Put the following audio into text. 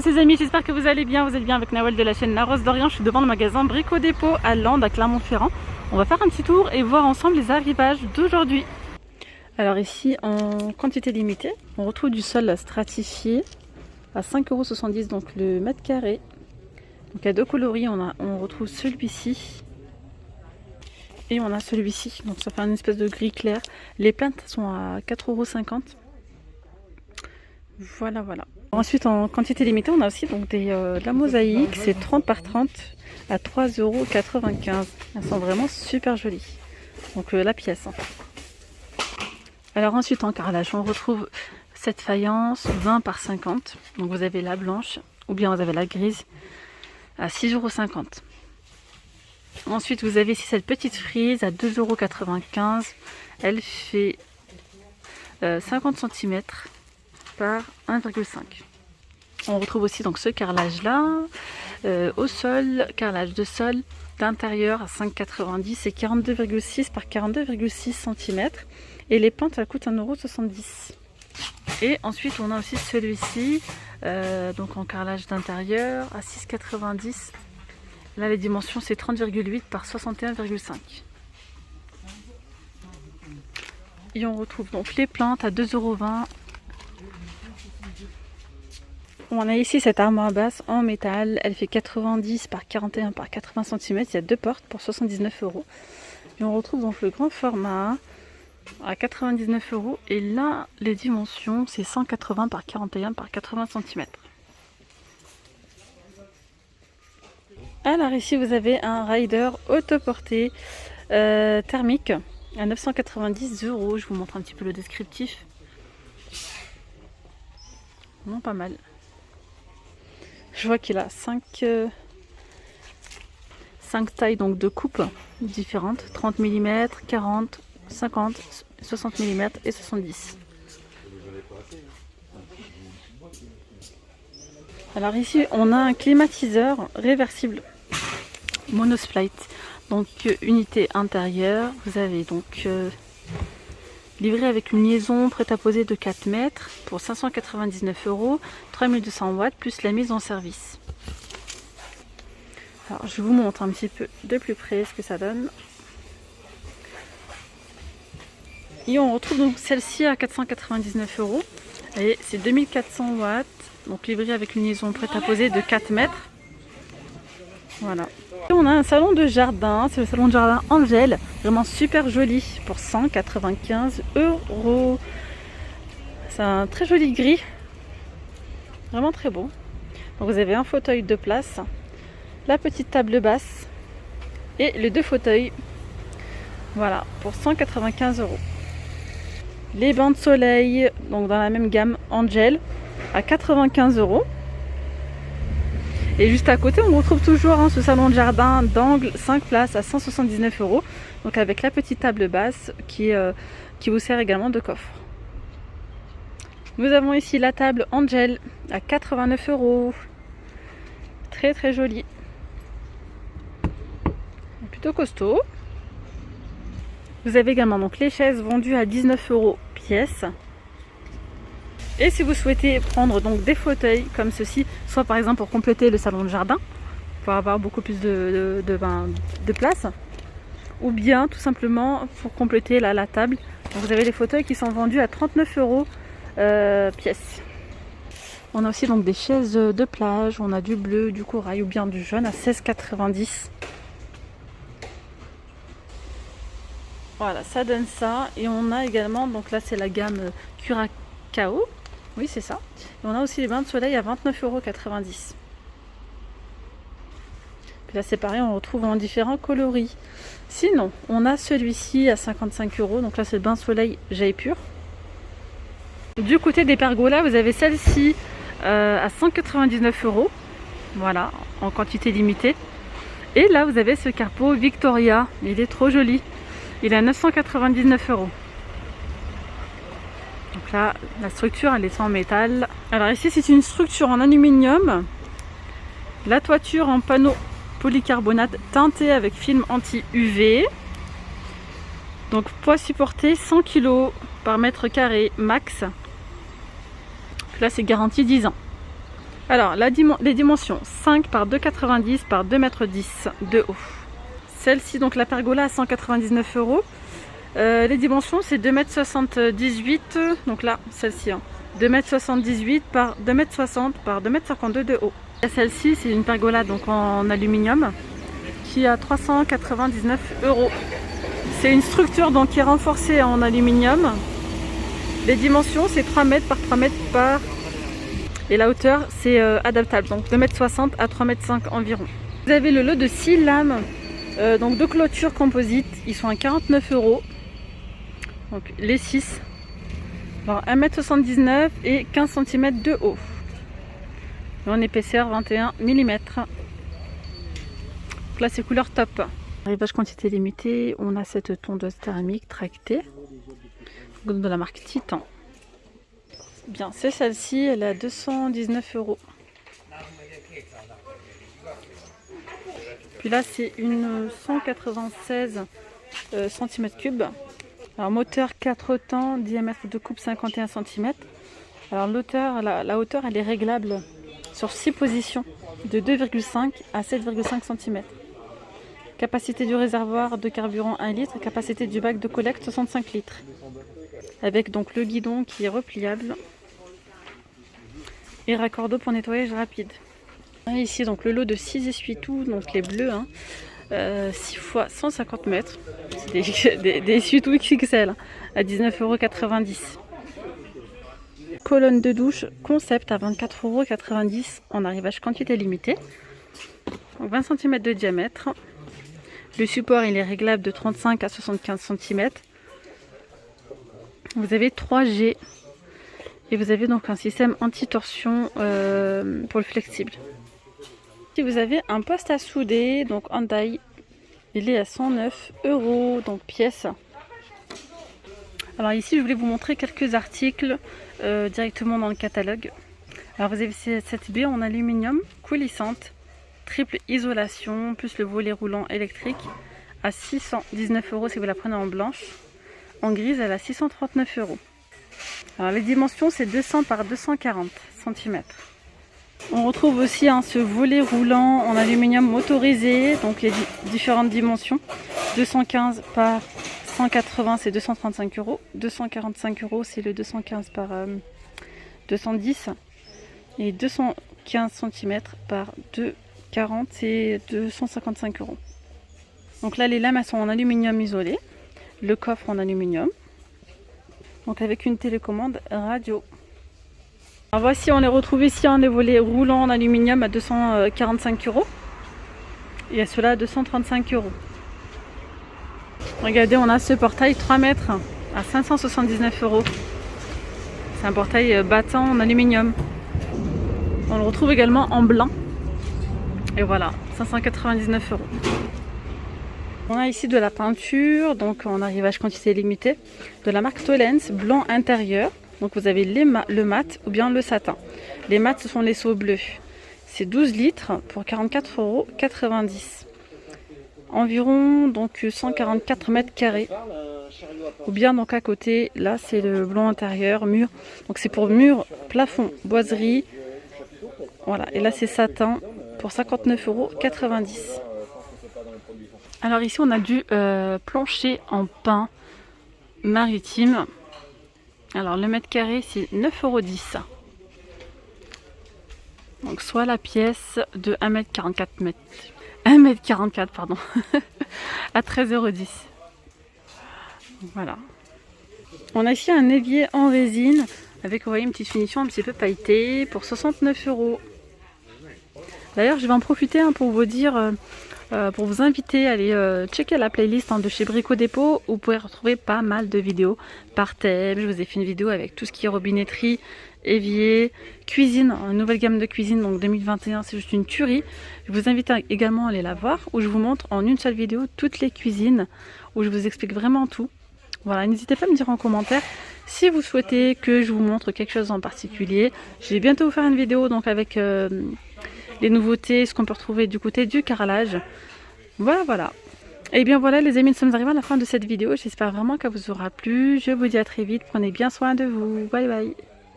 Coucou les amis, j'espère que vous allez bien, vous êtes bien avec Nawel de la chaîne La Rose d'Orient. Je suis devant le magasin Brico Dépôt à Landes, à Clermont-Ferrand. On va faire un petit tour et voir ensemble les arrivages d'aujourd'hui. Alors ici, en quantité limitée, on retrouve du sol stratifié à 5,70 € donc le mètre carré. Donc il y a deux coloris, on retrouve celui-ci et on a celui-ci. Donc ça fait une espèce de gris clair. Les plaintes sont à 4,50 €. Voilà. Ensuite, en quantité limitée, on a aussi donc de la mosaïque. C'est 30 par 30 à 3,95 €. Elles sont vraiment super jolies. Donc la pièce. Alors ensuite, en carrelage, on retrouve cette faïence 20 par 50. Donc vous avez la blanche ou bien vous avez la grise à 6,50 €. Ensuite, vous avez ici cette petite frise à 2,95 €. Elle fait 50 cm par 1,5 €. On retrouve aussi donc ce carrelage là au sol, carrelage de sol d'intérieur à 5,90 € et 42,6 par 42,6 cm. Et les plantes elles coûtent 1,70 €. Et ensuite on a aussi celui-ci donc en carrelage d'intérieur à 6,90 €. Là les dimensions c'est 30,8 par 61,5 €. Et on retrouve donc les plantes à 2,20 €. On a ici cette armoire basse en métal, elle fait 90 par 41 par 80 cm, il y a deux portes pour 79 €. Et on retrouve donc le grand format à 99 € et là les dimensions c'est 180 par 41 par 80 cm. Alors ici vous avez un rider autoporté thermique à 990 €. Je vous montre un petit peu le descriptif. Non, pas mal. Je vois qu'il a 5 tailles donc de coupe différentes, 30 mm, 40, 50, 60 mm et 70. Alors ici on a un climatiseur réversible Monosplite, donc unité intérieure. Vous avez donc livré avec une liaison prête à poser de 4 mètres pour 599 €, 3200 watts plus la mise en service. Alors je vous montre un petit peu de plus près ce que ça donne. Et on retrouve donc celle-ci à 499 € et c'est 2400 watts, donc livré avec une liaison prête à poser de 4 mètres. Voilà. Et on a un salon de jardin, c'est le salon de jardin Angel, vraiment super joli pour 195 €. C'est un très joli gris, vraiment très beau. Donc vous avez un fauteuil de place, la petite table basse et les deux fauteuils. Voilà, pour 195 €. Les bains de soleil, donc dans la même gamme Angel, à 95 €. Et juste à côté, on retrouve toujours ce salon de jardin d'angle 5 places à 179 €. Donc avec la petite table basse qui vous sert également de coffre. Nous avons ici la table Angel à 89 €. Très très jolie. Plutôt costaud. Vous avez également donc les chaises vendues à 19 € pièce. Et si vous souhaitez prendre donc des fauteuils comme ceci, soit par exemple pour compléter le salon de jardin, pour avoir beaucoup plus de place, ou bien tout simplement pour compléter la table. Donc vous avez les fauteuils qui sont vendus à 39 € pièce. On a aussi donc des chaises de plage, on a du bleu, du corail ou bien du jaune à 16,90 €. Voilà, ça donne ça. Et on a également, donc là c'est la gamme Curacao. Oui, c'est ça. Et on a aussi les bains de soleil à 29,90 €. Puis là c'est pareil, on retrouve en différents coloris. Sinon, on a celui-ci à 55 €. Donc là c'est le bain de soleil Jaipur. Du côté des pergolas, vous avez celle-ci à 199 €. Voilà, en quantité limitée. Et là vous avez ce carpeau Victoria. Il est trop joli. Il est à 999 €. Donc là, la structure, elle est en métal. Alors ici, c'est une structure en aluminium. La toiture en panneau polycarbonate teinté avec film anti-UV. Donc poids supporté 100 kg par mètre carré max. Là, c'est garanti 10 ans. Alors, les dimensions 5 par 2,90 par 2,10 m de haut. Celle-ci, donc la pergola à 199 €. Les dimensions, c'est 2,78 m. Donc là, celle-ci, 2,78 m par 2,60 m par 2,52 m de haut. Celle-ci, c'est une pergola donc en aluminium qui a 399 €. C'est une structure donc qui est renforcée en aluminium. Les dimensions, c'est 3 m par 3 m par... Et la hauteur, c'est adaptable, donc 2,60 m à 3,5 m environ. Vous avez le lot de 6 lames, donc de clôture composite. Ils sont à 49 €. Donc les 6. Alors 1,79 m et 15 cm de haut. Et en épaisseur 21 mm. Donc là, c'est couleur top. Arrivage quantité limitée, on a cette tondeuse thermique tractée de la marque Titan. Bien, c'est celle-ci, elle est à 219 €. Puis là, c'est une 196 cm3. Alors, moteur 4 temps, diamètre de coupe 51 cm. Alors, la hauteur, elle est réglable sur 6 positions, de 2,5 à 7,5 cm. Capacité du réservoir de carburant 1 litre, capacité du bac de collecte 65 litres. Avec donc le guidon qui est repliable et raccord d'eau pour nettoyage rapide. Ici donc le lot de 6 essuie-tout, donc les bleus, 6 x 150 mètres, c'est des essuie-tout XXL à 19,90 €. Colonne de douche concept à 24,90 € en arrivage quantité limitée, donc 20 cm de diamètre. Le support il est réglable de 35 à 75 cm. Vous avez 3G et vous avez donc un système anti-torsion pour le flexible. Si vous avez un poste à souder, donc en taille, il est à 109 €, donc pièce. Alors ici, je voulais vous montrer quelques articles directement dans le catalogue. Alors vous avez cette baie en aluminium coulissante, triple isolation, plus le volet roulant électrique à 619 € si vous la prenez en blanche. En grise, elle a 639 €. Alors les dimensions, c'est 200 par 240 cm. On retrouve aussi ce volet roulant en aluminium motorisé, donc il y a différentes dimensions. 215 par 180, c'est 235 €. 245 €, c'est le 215 par 210. Et 215 cm par 240, c'est 255 €. Donc là, les lames, elles sont en aluminium isolé. Le coffre en aluminium. Donc avec une télécommande radio. Alors voici, on les retrouve ici les volets roulants en aluminium à 245 €. Et à ceux-là à 235 €. Regardez, on a ce portail 3 mètres à 579 €. C'est un portail battant en aluminium. On le retrouve également en blanc. Et voilà, 599 €. On a ici de la peinture, donc en arrivage quantité limitée, de la marque Tollens, blanc intérieur. Donc vous avez le mat ou bien le satin. Les mats, ce sont les seaux bleus. C'est 12 litres pour 44,90 €. Environ donc 144 mètres carrés. Ou bien donc à côté, là c'est le blanc intérieur, mur. Donc c'est pour mur, plafond, boiserie. Voilà, et là c'est satin pour 59,90 €. Alors ici on a du plancher en pin maritime. Alors le mètre carré c'est 9,10 €. Donc soit la pièce de 1,44 m pardon à 13,10 €. Voilà. On a ici un évier en résine avec, vous voyez, une petite finition un petit peu pailletée pour 69 €. D'ailleurs je vais en profiter pour vous dire, pour vous inviter à aller checker la playlist de chez Brico Dépôt où vous pouvez retrouver pas mal de vidéos par thème. Je vous ai fait une vidéo avec tout ce qui est robinetterie, évier, cuisine, une nouvelle gamme de cuisine, donc 2021, c'est juste une tuerie. Je vous invite également à aller la voir où je vous montre en une seule vidéo toutes les cuisines, où je vous explique vraiment tout. Voilà, n'hésitez pas à me dire en commentaire si vous souhaitez que je vous montre quelque chose en particulier. Je vais bientôt vous faire une vidéo donc avec les nouveautés, ce qu'on peut retrouver du côté du carrelage. Voilà. Et bien voilà les amis, nous sommes arrivés à la fin de cette vidéo. J'espère vraiment qu'elle vous aura plu. Je vous dis à très vite. Prenez bien soin de vous. Bye bye.